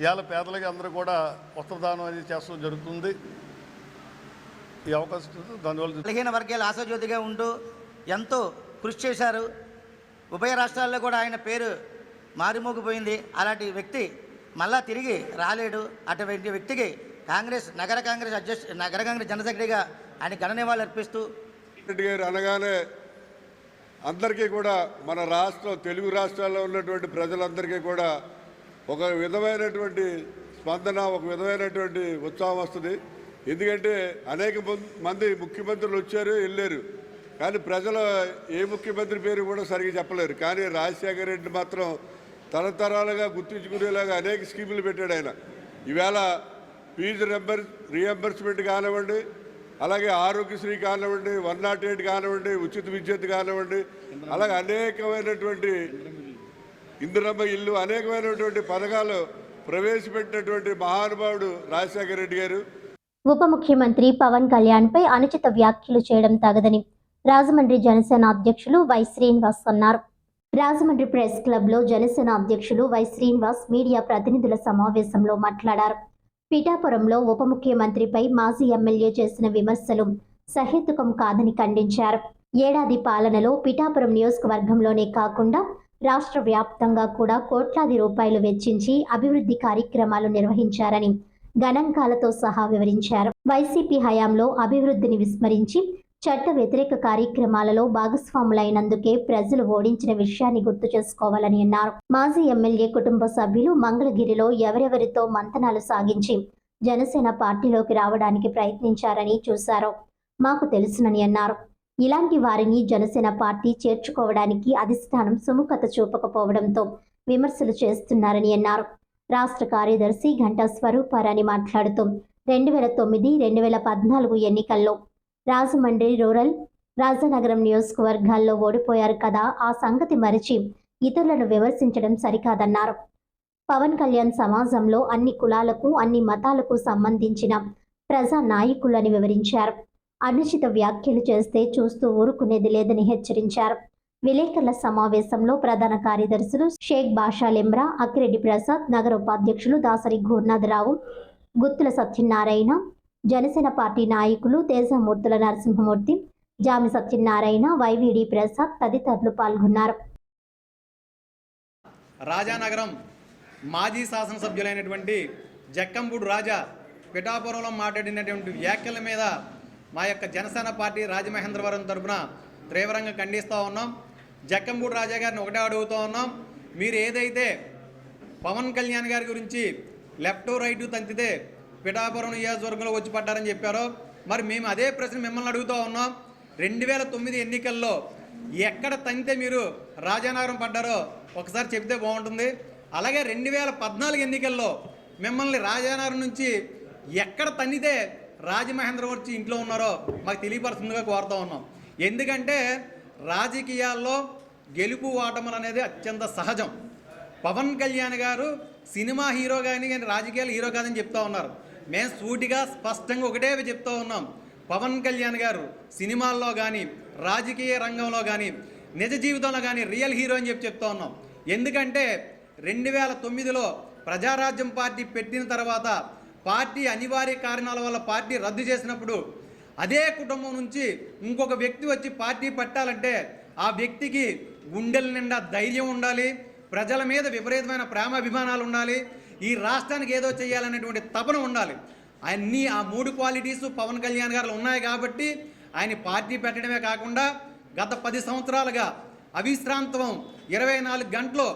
ఇవాళ పేదలకి అందరూ కూడా వస్త్రదానం అనేది చేస్తూ జరుగుతుంది. ఈ అవకాశం దానివల్ల బలహీన వర్గాల ఆశాజ్యోతిగా ఉంటూ ఎంతో కృషి చేశారు. ఉభయ రాష్ట్రాల్లో కూడా ఆయన పేరు మారుమోగిపోయింది. అలాంటి వ్యక్తి మళ్ళా తిరిగి రాలేడు. అటువంటి వ్యక్తికి నగర కాంగ్రెస్ జనరల్ సెక్రటరీగా ఆయన ఘన నివాళులు అర్పిస్తూ రెడ్డి గారు అనగానే అందరికీ కూడా మన తెలుగు రాష్ట్రాల్లో ఉన్నటువంటి ప్రజలందరికీ కూడా ఒక విధమైనటువంటి స్పందన, ఒక విధమైనటువంటి ఉత్సాహం వస్తుంది. ఎందుకంటే అనేక మంది ముఖ్యమంత్రులు వచ్చారు, వెళ్ళారు, కానీ ప్రజలు ఏ ముఖ్యమంత్రి పేరు కూడా సరిగ్గా చెప్పలేరు. కానీ రాజశేఖర రెడ్డి మాత్రం తరతరాలుగా గుర్తించుకునేలాగా అనేక స్కీములు పెట్టాడు ఆయన. ఈవేళ ఫీజు రీఎంబర్స్మెంట్ కానివ్వండి, అలాగే ఆరోగ్యశ్రీ కానివ్వండి, 108 కానివ్వండి, ఉచిత విద్యుత్ కానివ్వండి, అలాగే అనేకమైనటువంటి ఇందిరమ్మ ఇల్లు, అనేకమైనటువంటి పథకాలు ప్రవేశపెట్టినటువంటి మహానుభావుడు రాజశేఖర రెడ్డి గారు. ఉప ముఖ్యమంత్రి పవన్ కళ్యాణ్ పై అనుచిత వ్యాఖ్యలు చేయడం తగదని రాజమండ్రి జనసేన అధ్యక్షులు వై శ్రీనివాస్ అన్నారు. రాజమండ్రి ప్రెస్ క్లబ్ లో జనసేన అధ్యక్షులు వై శ్రీనివాస్ మీడియా ప్రతినిధుల సమావేశంలో మాట్లాడారు. పిఠాపురంలో ఉప ముఖ్యమంత్రిపై మాజీ ఎమ్మెల్యే చేసిన విమర్శలు సహేతుకం కాదని ఖండించారు. ఏడాది పాలనలో పిఠాపురం నియోజకవర్గంలోనే కాకుండా రాష్ట్ర వ్యాప్తంగా కూడా కోట్లాది రూపాయలు వెచ్చించి అభివృద్ధి కార్యక్రమాలు నిర్వహించారని గణాంకాలతో సహా వివరించారు. వైసీపీ హయాంలో అభివృద్ధిని విస్మరించి చట్ట వ్యతిరేక కార్యక్రమాలలో భాగస్వాములైనందుకే ప్రజలు ఓడించిన విషయాన్ని గుర్తు చేసుకోవాలని అన్నారు. మాజీ ఎమ్మెల్యే కుటుంబ సభ్యులు మంగళగిరిలో ఎవరెవరితో మంతనాలు సాగించి జనసేన పార్టీలోకి రావడానికి ప్రయత్నించారని చూశారో మాకు తెలుసునని అన్నారు. ఇలాంటి వారిని జనసేన పార్టీ చేర్చుకోవడానికి అధిష్టానం సుముఖత చూపకపోవడంతో విమర్శలు చేస్తున్నారని అన్నారు. రాష్ట్ర కార్యదర్శి గంటా స్వరూపారాణి మాట్లాడుతూ 2009-2014 ఎన్నికల్లో రాజమండ్రి రూరల్, రాజానగరం నియోజకవర్గాల్లో ఓడిపోయారు కదా, ఆ సంగతి మరిచి ఇతరులను విమర్శించడం సరికాదన్నారు. పవన్ కళ్యాణ్ సమాజంలో అన్ని కులాలకు, అన్ని మతాలకు సంబంధించిన ప్రజా నాయకులని వివరించారు. అనుచిత వ్యాఖ్యలు చేస్తే చూస్తూ ఊరుకునేది లేదని హెచ్చరించారు. విలేకరుల సమావేశంలో ప్రధాన కార్యదర్శులు షేక్ బాషా లెమ్రా, అక్కిరెడ్డి ప్రసాద్, నగర ఉపాధ్యక్షులు దాసరి గురునాథరావు, గుత్తుల సత్యనారాయణ, జనసేన పార్టీ నాయకులు తేజమూర్తుల నరసింహమూర్తి, జామి సత్యనారాయణ, వైవిడి ప్రసాద్ తదితరులు పాల్గొన్నారు. రాజానగరం మాజీ శాసనసభ్యులైనటువంటి జక్కంపూడి రాజా పిఠాపురంలో మాట్లాడినటువంటి వ్యాఖ్యల మీద మా యొక్క జనసేన పార్టీ రాజమహేంద్రవరం తరఫున తీవ్రంగా ఖండిస్తూ ఉన్నాం. జక్కంపూడి రాజా గారిని ఒకటే అడుగుతూ ఉన్నాం, మీరు ఏదైతే పవన్ కళ్యాణ్ గారి గురించి లెఫ్ట్ రైట్ తంతితే పిఠాపురం నియోజకవర్గంలో వచ్చి పడ్డారని చెప్పారో, మరి మేము అదే ప్రశ్న మిమ్మల్ని అడుగుతూ ఉన్నాం. 2009 ఎన్నికల్లో ఎక్కడ తంతే మీరు రాజానగరం పడ్డారో ఒకసారి చెప్తే బాగుంటుంది. అలాగే 2014 ఎన్నికల్లో మిమ్మల్ని రాజానగరం నుంచి ఎక్కడ తన్నితే రాజమహేంద్రవరం వచ్చి ఇంట్లో ఉన్నారో మాకు తెలియపరుస్తుందిగా కోరుతూ ఉన్నాం. ఎందుకంటే రాజకీయాల్లో గెలుపు ఓటములు అనేది అత్యంత సహజం. పవన్ కళ్యాణ్ గారు సినిమా హీరో కానీ రాజకీయాలు హీరో కాదని చెప్తూ ఉన్నారు. మేము సూటిగా స్పష్టంగా ఒకటే చెప్తూ ఉన్నాం, పవన్ కళ్యాణ్ గారు సినిమాల్లో కానీ రాజకీయ రంగంలో కానీ నిజ జీవితంలో కానీ రియల్ హీరో అని చెప్తూ ఉన్నాం. ఎందుకంటే 2009లో ప్రజారాజ్యం పార్టీ పెట్టిన తర్వాత పార్టీ అనివార్య కారణాల వల్ల పార్టీ రద్దు చేసినప్పుడు అదే కుటుంబం నుంచి ఇంకొక వ్యక్తి వచ్చి పార్టీ పెట్టాలంటే ఆ వ్యక్తికి గుండెల నిండా ధైర్యం ఉండాలి, ప్రజల మీద విపరీతమైన ప్రేమాభిమానాలు ఉండాలి. ఈ రాష్ట్రానికి ఏదో చేయాలనేటువంటి తపన ఉండాలి. ఆ 3 క్వాలిటీస్ పవన్ కళ్యాణ్ గారు ఉన్నాయి కాబట్టి ఆయన పార్టీ పెట్టడమే కాకుండా గత 10 సంవత్సరాలుగా అవిశ్రాంతం 24 గంటలు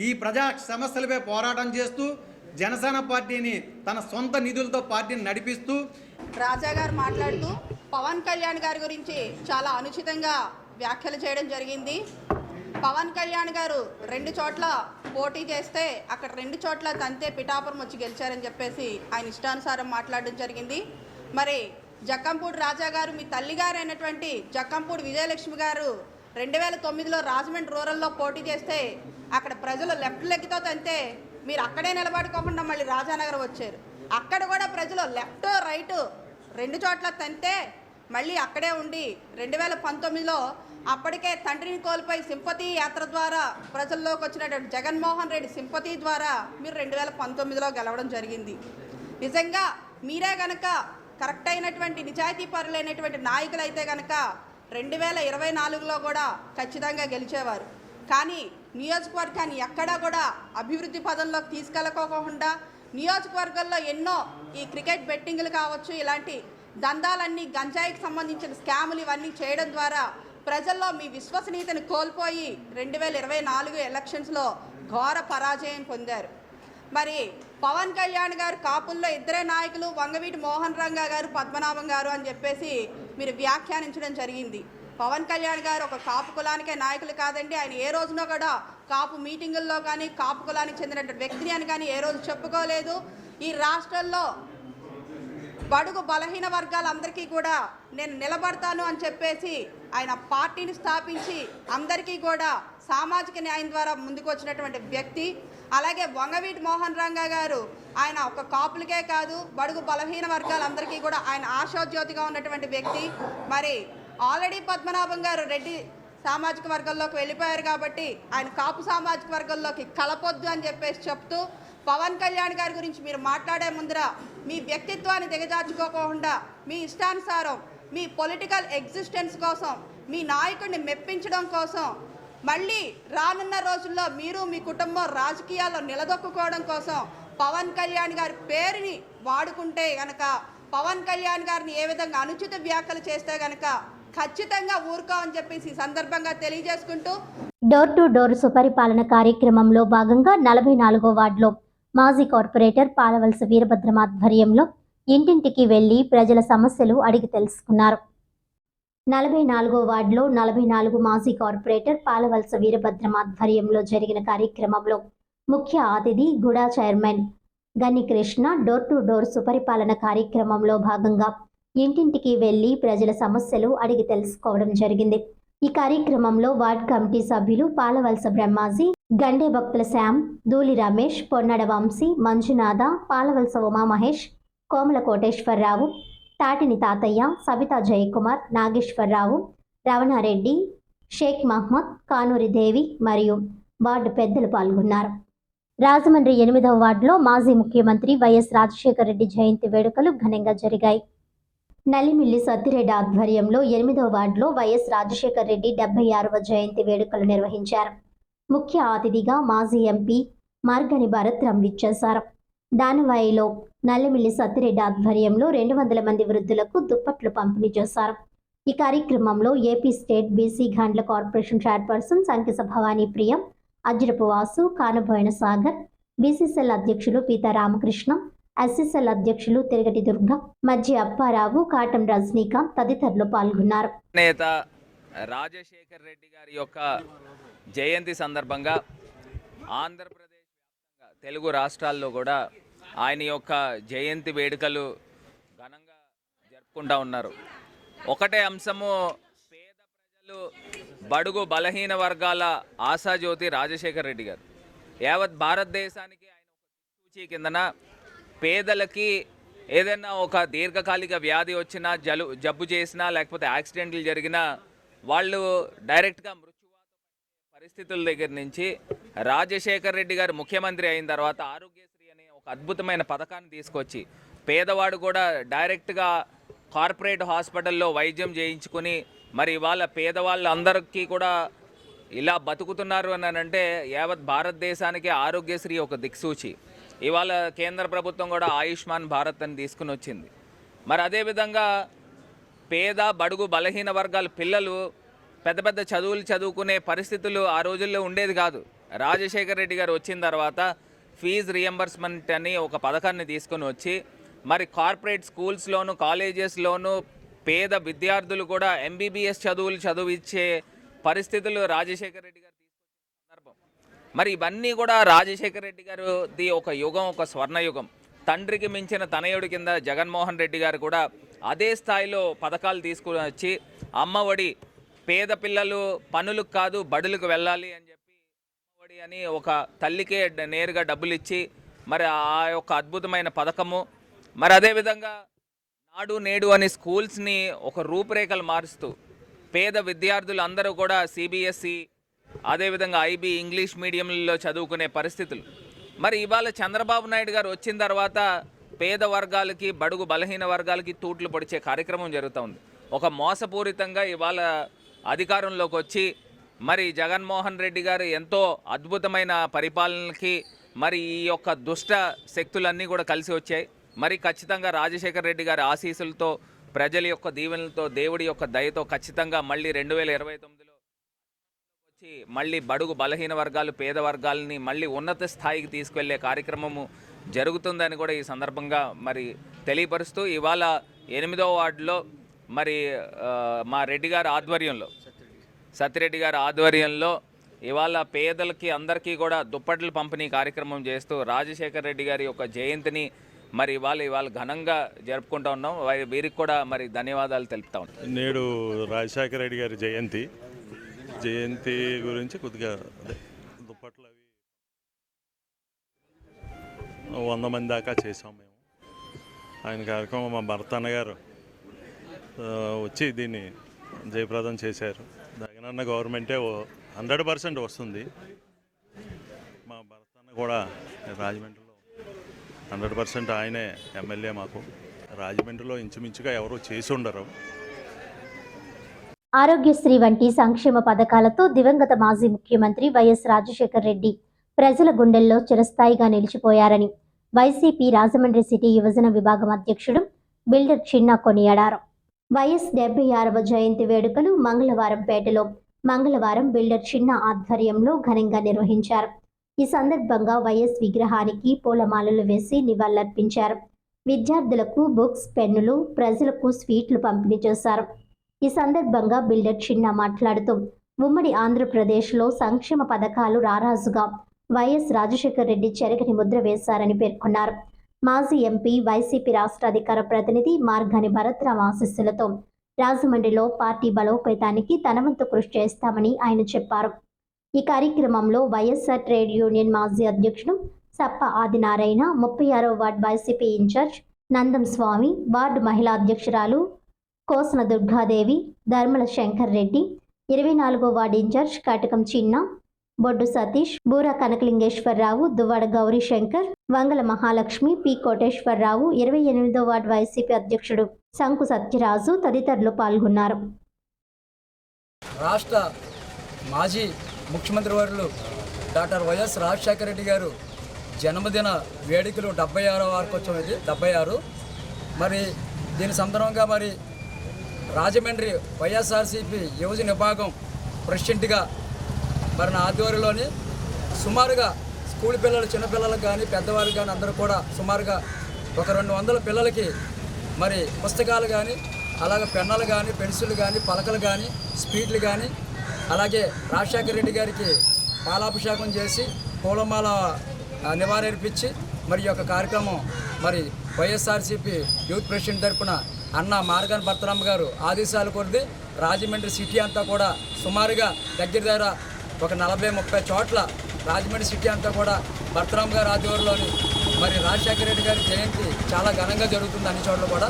ఈ ప్రజా సమస్యలపై పోరాటం చేస్తూ జనసేన పార్టీని తన సొంత నిధులతో పార్టీని నడిపిస్తూ రాజా గారు మాట్లాడుతూ పవన్ కళ్యాణ్ గారి గురించి చాలా అనుచితంగా వ్యాఖ్యలు చేయడం జరిగింది. పవన్ కళ్యాణ్ గారు 2 చోట్ల పోటీ చేస్తే అక్కడ 2 చోట్ల తంతే పిఠాపురం వచ్చి గెలిచారని చెప్పేసి ఆయన ఇష్టానుసారం మాట్లాడడం జరిగింది. మరి జక్కంపూడి రాజా గారు మీ తల్లిగారు అయినటువంటి జక్కంపూడి విజయలక్ష్మి గారు 2009లో రాజమండ్రి రూరల్లో పోటీ చేస్తే అక్కడ ప్రజలు లెఫ్ట్ లెగ్తో తంతే మీరు అక్కడే నిలబడుకోకుండా మళ్ళీ రాజానగర్ వచ్చారు. అక్కడ కూడా ప్రజలు లెఫ్ట్ రైట్ 2 చోట్ల తంతే మళ్ళీ అక్కడే ఉండి 2019లో అప్పటికే తండ్రిని కోల్పోయి సింపతి యాత్ర ద్వారా ప్రజల్లోకి వచ్చినటువంటి జగన్మోహన్ రెడ్డి సింపతి ద్వారా మీరు 2019లో గెలవడం జరిగింది. నిజంగా మీరే గనక కరెక్ట్ అయినటువంటి నిజాయితీ పరులైనటువంటి నాయకులు అయితే కనుక 2024లో కూడా ఖచ్చితంగా గెలిచేవారు. కానీ నియోజకవర్గాన్ని ఎక్కడా కూడా అభివృద్ధి పదంలోకి తీసుకెళ్ళకోకుండా నియోజకవర్గాల్లో ఎన్నో ఈ క్రికెట్ బెట్టింగ్లు కావచ్చు, ఇలాంటి దందాలన్నీ గంజాయికి సంబంధించిన స్కాములు ఇవన్నీ చేయడం ద్వారా ప్రజల్లో మీ విశ్వసనీయతను కోల్పోయి 2024 ఎలక్షన్స్లో ఘోర పరాజయం పొందారు. మరి పవన్ కళ్యాణ్ గారు కాపుల్లో 2 నాయకులు వంగవీటి మోహన్ రంగా గారు పద్మనాభం గారు అని చెప్పేసి మీరు వ్యాఖ్యానించడం జరిగింది. పవన్ కళ్యాణ్ గారు ఒక కాపు కులానికే నాయకులు కాదండి. ఆయన ఏ రోజునో కూడా కాపు మీటింగుల్లో కానీ కాపు కులానికి చెందినటువంటి వ్యక్తిని అని కానీ ఏ రోజు చెప్పుకోలేదు. ఈ రాష్ట్రంలో బడుగు బలహీన వర్గాలందరికీ కూడా నేను నిలబడతాను అని చెప్పేసి ఆయన పార్టీని స్థాపించి అందరికీ కూడా సామాజిక న్యాయం ద్వారా ముందుకు వచ్చినటువంటి వ్యక్తి. అలాగే వంగవీటి మోహన్ రంగా గారు ఆయన ఒక కాపులకే కాదు బడుగు బలహీన వర్గాలందరికీ కూడా ఆయన ఆశాజ్యోతిగా ఉన్నటువంటి వ్యక్తి. మరి ఆల్రెడీ పద్మనాభం గారు రెడ్డి సామాజిక వర్గంలోకి వెళ్ళిపోయారు కాబట్టి ఆయన కాపు సామాజిక వర్గంలోకి కలపొద్దు అని చెప్పేసి చెప్తూ పవన్ కళ్యాణ్ గారి గురించి మీరు మాట్లాడే ముందర మీ వ్యక్తిత్వాన్ని దిగజార్చుకోకుండా మీ ఇష్టానుసారం మీ పొలిటికల్ ఎగ్జిస్టెన్స్ కోసం మీ నాయకుడిని మెప్పించడం కోసం మళ్ళీ రానున్న రోజుల్లో మీరు మీ కుటుంబం రాజకీయాల్లో నిలదొక్కుకోవడం కోసం పవన్ కళ్యాణ్ గారి పేరుని వాడుకుంటే గనక పవన్ కళ్యాణ్ గారిని ఏ విధంగా అనుచిత వ్యాఖ్యలు చేస్తే గనక ఖచ్చితంగా ఊరుకోమని చెప్పేసి ఈ సందర్భంగా తెలియజేసుకుంటూ డోర్ టు డోర్ సుపరిపాలన కార్యక్రమంలో భాగంగా 44వ వార్డులో మాజీ కార్పొరేటర్ పాలవలస వీరభద్రం ఆధ్వర్యంలో ఇంటింటికి వెళ్లి ప్రజల సమస్యలు అడిగి తెలుసుకున్నారు. 44వ వార్డులో 44 మాజీ కార్పొరేటర్ పాలవలస వీరభద్రం ఆధ్వర్యంలో జరిగిన కార్యక్రమంలో ముఖ్య అతిథి గుడా చైర్మన్ గని కృష్ణ డోర్ టు డోర్ సుపరిపాలన కార్యక్రమంలో భాగంగా ఇంటింటికి వెళ్లి ప్రజల సమస్యలు అడిగి తెలుసుకోవడం జరిగింది. ఈ కార్యక్రమంలో వార్డ్ కమిటీ సభ్యులు పాలవలస బ్రహ్మాజీ, గండే భక్తుల శ్యామ్, ధూళి రమేష్, పొన్నడ వంశీ, మంజునాథ, పాలవలస ఉమామహేష్, కోమల కోటేశ్వరరావు, తాటిని తాతయ్య, సబితా జయకుమార్, నాగేశ్వరరావు, రవణారెడ్డి, షేక్ మహమ్మద్, కానూరి దేవి మరియు వార్డు పెద్దలు పాల్గొన్నారు. రాజమండ్రి 8వ వార్డులో మాజీ ముఖ్యమంత్రి వైఎస్ రాజశేఖర రెడ్డి జయంతి వేడుకలు ఘనంగా జరిగాయి. నల్లిమిల్లి సత్తిరెడ్డి ఆధ్వర్యంలో 8వ వార్డులో వైఎస్ రాజశేఖర రెడ్డి 76వ జయంతి వేడుకలు నిర్వహించారు. ముఖ్య అతిథిగా మాజీ ఎంపీ మార్గని భరత్రాం విచ్చేశారు. దానవాయిలో నల్లిమిల్లి సత్తిరెడ్డి ఆధ్వర్యంలో 200 మంది వృద్ధులకు దుప్పట్లు పంపిణీ చేశారు. ఈ కార్యక్రమంలో AP state BC Gandla corporation chairperson Sankisa Bhavani ప్రియం, అజ్రపు వాసు, కానబోయిన సాగర్, బీసీసీఎల్ అధ్యక్షులు పీతా రామకృష్ణ, ఎస్సీసీఎల్ అధ్యక్షులు తిరగటి దుర్గ, మధ్య అప్పారావు, కాటం రజనీకాంత్ తదితరులు పాల్గొన్నారు. నేత రాజశేఖర్ రెడ్డి గారి యొక్క జయంతి సందర్భంగా ఆంధ్రప్రదేశ్ వ్యాప్తంగా తెలుగు రాష్ట్రాల్లో కూడా ఆయన యొక్క జయంతి వేడుకలు ఘనంగా జరుపుకుంటూ ఉన్నారు. ఒకటే అంశము, పేద ప్రజలు బడుగు బలహీన వర్గాల ఆశాజ్యోతి రాజశేఖర్ రెడ్డి గారు. యావత్ భారతదేశానికి ఆయన ఒక సూచి కిందన పేదలకి ఏదైనా ఒక దీర్ఘకాలిక వ్యాధి వచ్చినా, జబ్బు చేసినా, లేకపోతే యాక్సిడెంట్లు జరిగినా వాళ్ళు డైరెక్ట్గా మృత్యువాత పరిస్థితుల దగ్గర నుంచి రాజశేఖర్ రెడ్డి గారు ముఖ్యమంత్రి అయిన తర్వాత ఆరోగ్యశ్రీ అనే ఒక అద్భుతమైన పథకాన్ని తీసుకొచ్చి పేదవాడు కూడా డైరెక్ట్గా కార్పొరేట్ హాస్పిటల్లో వైద్యం చేయించుకుని మరి వాళ్ళ పేదవాళ్ళందరికీ కూడా ఇలా బతుకుతున్నారు అని అంటే యావత్ భారతదేశానికి ఆరోగ్యశ్రీ ఒక దిక్సూచి. ఇవాళ కేంద్ర ప్రభుత్వం కూడా ఆయుష్మాన్ భారత్ అని తీసుకుని వచ్చింది. మరి అదేవిధంగా పేద బడుగు బలహీన వర్గాల పిల్లలు పెద్ద పెద్ద చదువులు చదువుకునే పరిస్థితులు ఆ రోజుల్లో ఉండేది కాదు. రాజశేఖర రెడ్డి గారు వచ్చిన తర్వాత ఫీజు రియంబర్స్మెంట్ అని ఒక పథకాన్ని తీసుకొని వచ్చి మరి కార్పొరేట్ స్కూల్స్లోను కాలేజెస్లోను పేద విద్యార్థులు కూడా ఎంబీబీఎస్ చదువులు చదివించే పరిస్థితులు రాజశేఖర రెడ్డి గారు తీసుకొచ్చిన సందర్భం. మరి ఇవన్నీ కూడా రాజశేఖర రెడ్డి గారిది ఒక యుగం, ఒక స్వర్ణయుగం. తండ్రికి మించిన తనయుడి కింద జగన్మోహన్ రెడ్డి గారు కూడా అదే స్థాయిలో పథకాలు తీసుకుని వచ్చి అమ్మఒడి, పేద పిల్లలు పనులకు కాదు బడులకు వెళ్ళాలి అని చెప్పి అమ్మఒడి అని ఒక తల్లికే నేరుగా డబ్బులు ఇచ్చి మరి ఆ యొక్క అద్భుతమైన పథకము. మరి అదేవిధంగా నాడు నేడు అని స్కూల్స్ని ఒక రూపురేఖలు మారుస్తూ పేద విద్యార్థులు అందరూ కూడా సిబిఎస్ఈ అదేవిధంగా ఐబీ ఇంగ్లీష్ మీడియంలో చదువుకునే పరిస్థితులు. మరి ఇవాళ చంద్రబాబు నాయుడు గారు వచ్చిన తర్వాత పేద వర్గాలకి బడుగు బలహీన వర్గాలకి తూట్లు పొడిచే కార్యక్రమం జరుగుతోంది. ఒక మోసపూరితంగా ఇవాళ అధికారంలోకి వచ్చి మరి జగన్మోహన్ రెడ్డి గారు ఎంతో అద్భుతమైన పరిపాలనకి మరి ఈ యొక్క దుష్ట శక్తులన్నీ కూడా కలిసి వచ్చాయి. మరి ఖచ్చితంగా రాజశేఖర రెడ్డి గారి ఆశీస్సులతో, ప్రజల యొక్క దీవెనలతో, దేవుడి యొక్క దయతో ఖచ్చితంగా మళ్ళీ 2029లో వచ్చి మళ్ళీ బడుగు బలహీన వర్గాలు, పేద వర్గాలని మళ్ళీ ఉన్నత స్థాయికి తీసుకెళ్లే కార్యక్రమము జరుగుతుందని కూడా ఈ సందర్భంగా మరి తెలియపరుస్తూ ఇవాళ 8వ వార్డులో మరి మా రెడ్డి గారి ఆధ్వర్యంలో, సత్యరెడ్డి గారి ఆధ్వర్యంలో ఇవాళ పేదలకి అందరికీ కూడా దుప్పట్లు పంపిణీ కార్యక్రమం చేస్తూ రాజశేఖర రెడ్డి గారి యొక్క జయంతిని మరి ఇవాళ ఘనంగా జరుపుకుంటూ ఉన్నాం. వీరికి కూడా మరి ధన్యవాదాలు తెలుపుతా ఉన్నాం. నేడు రాజశేఖర రెడ్డి గారి జయంతి గురించి కొద్దిగా దుప్పట్లు అవి 100 మంది దాకా చేసాం మేము. ఆయన కార్యక్రమం మా భర్త అన్నగారు వచ్చి దీన్ని జయప్రదం చేశారు. జగనన్న గవర్నమెంటే 100% వస్తుంది. మా భర్త అన్న కూడా రాజమండ్రిలో 100% ఆయనే ఎమ్మెల్యే. మాకు రాజమండ్రిలో ఇంచుమించుగా ఎవరు చేసి ఉండరు. ఆరోగ్యశ్రీ వంటి సంక్షేమ పథకాలతో దివంగత మాజీ ముఖ్యమంత్రి వైఎస్ రాజశేఖర్ రెడ్డి ప్రజల గుండెల్లో చిరస్థాయిగా నిలిచిపోయారని వైసీపీ రాజమండ్రి సిటీ యువజన విభాగం అధ్యక్షుడు బిల్డర్ చిన్న కొనియాడారు. వైఎస్ 76వ జయంతి వేడుకలు మంగళవారం బిల్డర్ చిన్న ఆధ్వర్యంలో ఘనంగా నిర్వహించారు. ఈ సందర్భంగా వైఎస్ విగ్రహానికి పూలమాలలు వేసి నివాళులర్పించారు. విద్యార్థులకు బుక్స్, పెన్నులు, ప్రజలకు స్వీట్లు పంపిణీ చేశారు. ఈ సందర్భంగా బిల్డర్ చిన్న మాట్లాడుతూ ఉమ్మడి ఆంధ్రప్రదేశ్లో సంక్షేమ పథకాలు రారాజుగా వైఎస్ రాజశేఖర్ రెడ్డి చెరగని ముద్ర వేశారని పేర్కొన్నారు. మాజీ ఎంపీ, వైసీపీ రాష్ట్ర అధికార ప్రతినిధి మార్గాని భరత్రామ్ ఆశీస్సులతో రాజమండ్రిలో పార్టీ బలోపేతానికి తన వంతు కృషి చేస్తామని ఆయన చెప్పారు. ఈ కార్యక్రమంలో వైఎస్ఆర్ ట్రేడ్ యూనియన్ మాజీ అధ్యక్షుడు సప్ప ఆదినారాయణ, 36వ ward YCP in-charge Nandam Swamy, ward మహిళా అధ్యక్షురాలు కోసన దుర్గాదేవి, ధర్మల శంకర్ రెడ్డి, 24వ ward in-charge Katakam Chinna, Boddu Satish, Boora Kanakalingeswararao, Duvvada Gowri Shankar, Vangala Mahalakshmi, P Koteswararao, 28వ వార్డు వైసీపీ అధ్యక్షుడు శంకు సత్యరాజు తదితరులు పాల్గొన్నారు. రాష్ట్ర మాజీ ముఖ్యమంత్రి వర్యులు డాక్టర్ వైఎస్ రాజశేఖర రెడ్డి గారు జన్మదిన వేడుకలు 76వ వార్షికోత్సవం ఇది 76. మరి దీని సందర్భంగా మరి రాజమండ్రి వైఎస్ఆర్సీపీ యువజన విభాగం ప్రెసిడెంట్గా మరి నా ఆధ్వర్యంలోని సుమారుగా స్కూల్ పిల్లలు, చిన్నపిల్లలకు కానీ పెద్దవాళ్ళు కానీ అందరూ కూడా సుమారుగా ఒక 200 పిల్లలకి మరి పుస్తకాలు కానీ, అలాగే పెన్నులు కానీ, పెన్సిళ్ళు కానీ, పలకలు కానీ, స్పీడ్లు కానీ, అలాగే రాజశేఖర రెడ్డి గారికి పాలాభిషేకం చేసి పూలమాల నివాళులర్పించి మరి యొక్క కార్యక్రమం మరి వైఎస్ఆర్సీపీ యూత్ ప్రెసిడెంట్ తరఫున అన్న మార్గాన్ భరతరామ్ గారు ఆదేశాలు కొద్ది రాజమండ్రి సిటీ అంతా కూడా సుమారుగా దగ్గర ఒక 40-30 చోట్ల రాజమండ్రి సిటీ అంతా కూడా భరతరామ్ గారి ఆధ్వర్యంలోని మరి రాజశేఖర రెడ్డి గారి జయంతి చాలా ఘనంగా జరుగుతుంది అన్ని చోట్ల కూడా.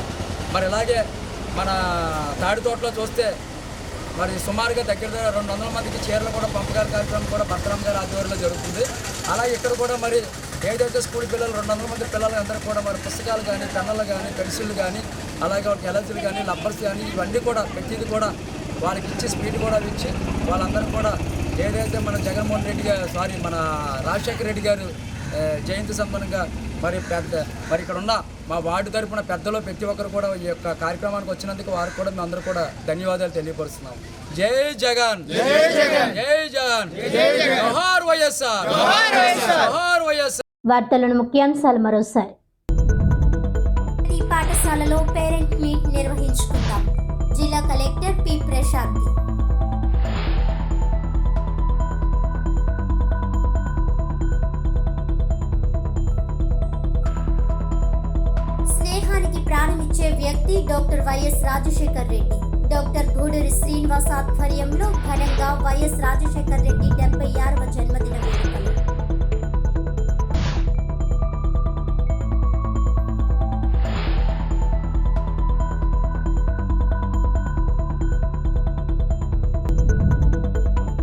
మరి ఇలాగే మన తాడితోటలో చూస్తే మరి సుమారుగా దగ్గర 200 మందికి చీరలు కూడా పంపకాల కార్యక్రమం కూడా భరతరామ్ గారి ఆధ్వర్యంలో జరుగుతుంది. అలాగే ఇక్కడ కూడా మరి ఏదైతే స్కూల్ పిల్లలు 200 మంది పిల్లలందరూ కూడా మరి పుస్తకాలు కానీ, పెన్నులు కానీ, పెన్సిళ్ళు కానీ, అలాగే వాళ్ళకి ఎలర్జీలు కానీ, లబ్బర్స్ కానీ ఇవన్నీ కూడా ప్రతిదీ కూడా వాళ్ళకి ఇచ్చి స్పీడ్ కూడా ఇచ్చి వాళ్ళందరూ కూడా ఏదైతే మన జగన్మోహన్ రెడ్డి గారు మన రాజశేఖర రెడ్డి గారు జయంతి సందర్భంగా మరి ఇక్కడ ఉన్న మా వార్డు తరపున పెద్దలు ప్రతి ఒక్కరు కూడా ఈ యొక్క కార్యక్రమానికి వచ్చినందుకు వారికి కూడా మేము అందరూ కూడా ధన్యవాదాలు తెలియపరుస్తున్నాం. జై జగన్, జై జగన్, జై జగన్, జోహార్ వైఎస్ఆర్, జోహార్ వైఎస్ఆర్. వార్తలను ముఖ్యాంశాలు మరోసారి. ఈ పాఠశాలలో పేరెంట్ మీట్ నిర్వహించుకుందాం. జిల్లా కలెక్టర్ పి ప్రశాంతి. స్నేహానికి ప్రాణమిచ్చే వ్యక్తి doctor YS Rajasekhar Reddy. Doctor Guduri Srinivas ఆధ్వర్యంలో ఘనంగా వైఎస్ రాజశేఖర్ రెడ్డి 76వ జన్మదిన వేడుకలు.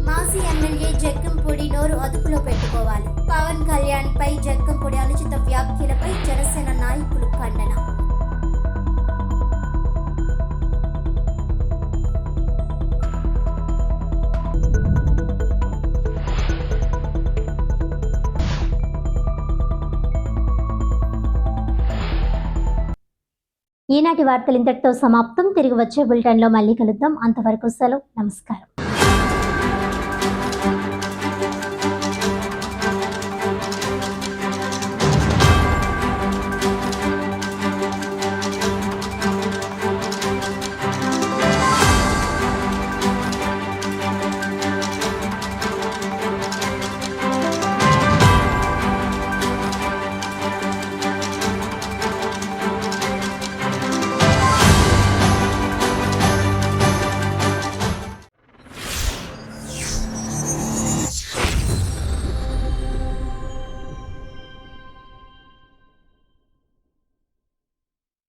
మాజీ ఎమ్మెల్యే జక్కంపూడి నోరు అదుపులో పెట్టుకోవాలి. పవన్ కళ్యాణ్ పై జక్కంపూడి అనుచిత వ్యాఖ్యలపై జనసేన నాయకులు ఖండన. ఈనాటి వార్తలు ఇంతటితో సమాప్తం. తిరిగి వచ్చే బులెటిన్లో మళ్ళీ కలుద్దాం. అంతవరకు సెలవు. నమస్కారం.